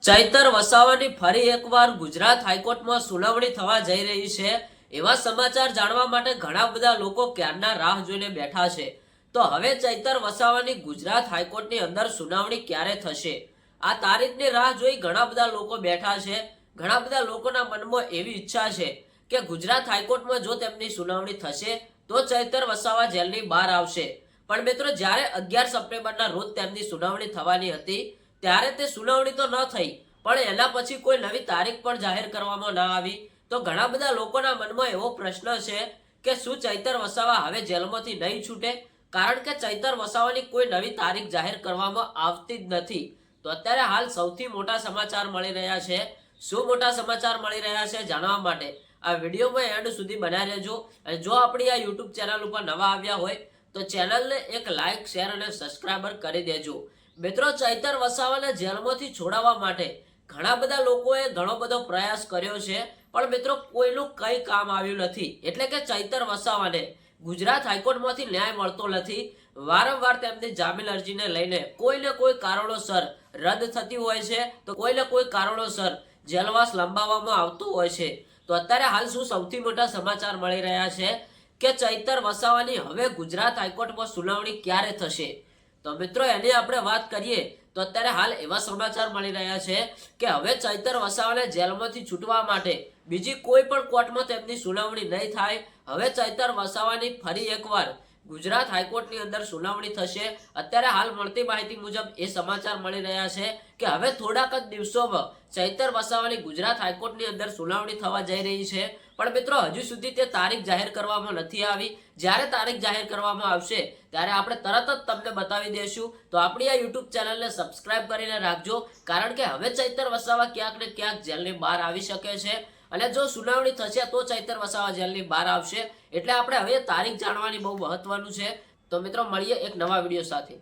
ચૈતર વસાવાની ફરી એકવાર ગુજરાત હાઈકોર્ટમાં સુનાવણી થવા જઈ રહી છે એવા સમાચાર જાણવા માટે ઘણા બધા લોકો ક્યારના રાહ જોઈને બેઠા છે। તો હવે ચૈતર વસાવાની ગુજરાત હાઈકોર્ટની અંદર સુનાવણી ક્યારે થશે આ તારીખની રાહ જોઈ ઘણા બધા લોકો બેઠા છે। ઘણા બધા લોકોના મનમાં એવી ઈચ્છા છે કે ગુજરાત હાઈકોર્ટમાં જો તેમની સુનાવણી થશે તો ચૈતર વસાવા જેલની બહાર આવશે। પણ મિત્રો જ્યારે 11 સપ્ટેમ્બરના રોજ તેમની સુનાવણી થવાની હતી ત્યારે તે સુનાવણી તો ન થઈ પણ એના પછી કોઈ નવી તારીખ પણ જાહેર કરવામાં ન આવી। તો ઘણા બધા લોકોના મનમાં એવો પ્રશ્ન છે કે શું ચૈતર વસાવા હવે જેલમાંથી નહીં છૂટે, કારણ કે ચૈતર વસાવાની કોઈ નવી તારીખ જાહેર કરવામાં આવતી જ નથી। તો અત્યારે હાલ સૌથી મોટા સમાચાર મળી રહ્યા છે। શું મોટા સમાચાર મળી રહ્યા છે જાણવા માટે આ વિડીયોમાં એન્ડ સુધી બનાવી રહેજો। અને જો આપણી આ YouTube ચેનલ ઉપર નવા આવ્યા હોય તો ચેનલને એક લાઈક, શેર અને સબસ્ક્રાઇબર કરી દેજો। મિત્રો, ચૈતર વસાવાને જેલમાંથી છોડાવવા માટે ઘણા બધા લોકોએ ઘણો બધો પ્રયાસ કર્યો છે પણ મિત્રો કોઈનું કંઈ કામ આવ્યું નથી। એટલે કે ચૈતર વસાવાને ગુજરાત હાઈકોર્ટમાંથી ન્યાય મળતો નથી। વારંવાર તેમની જામીન અરજીને લઈને કોઈને કોઈ કારણોસર રદ થતી હોય છે તો કોઈને કોઈ કારણોસર જેલવાસ લંબાવવામાં આવતો હોય છે। તો અત્યારે હાલ શું સૌથી મોટા સમાચાર મળી રહ્યા છે કે ચૈતર વસાવાની હવે ગુજરાત હાઈકોર્ટમાં સુનાવણી ક્યારે થશે। તો મિત્રો એની આપણે વાત કરીએ તો અત્યારે હાલ એવા સમાચાર મળી રહ્યા છે કે હવે ચૈતર વસાવાને જેલમાંથી છૂટવા માટે બીજી કોઈ પણ કોર્ટમાં તેમની સુનાવણી નહીં થાય। હવે ચૈતર વસાવાની ફરી એકવાર ગુજરાત હાઈકોર્ટની અંદર સુનાવણી થશે। અત્યારે હાલ મળતી માહિતી મુજબ એ સમાચાર મળી રહ્યા છે કે હવે થોડાક જ દિવસોમાં ચૈતર વસાવાની ગુજરાત હાઈકોર્ટની અંદર સુનાવણી થવા જઈ રહી છે। પણ મિત્રો હજુ સુધી તે તારીખ જાહેર કરવામાં નથી આવી। જ્યારે તારીખ જાહેર કરવામાં આવશે ત્યારે આપણે તરત જ તમને બતાવી દઈશું। તો આપણી આ YouTube ચેનલને સબસ્ક્રાઇબ કરીને રાખજો, કારણ કે હવે ચૈતર વસાવા ક્યાંક ને ક્યાંક જેલની બહાર આવી શકે છે અને જો સુનાવણી થશે તો ચૈતર વસાવા જેલની બહાર આવશે। એટલે આપણે હવે તારીખ જાણવાની બહુ મહત્વનું છે। તો મિત્રો મળીએ એક નવા વિડીયો સાથે।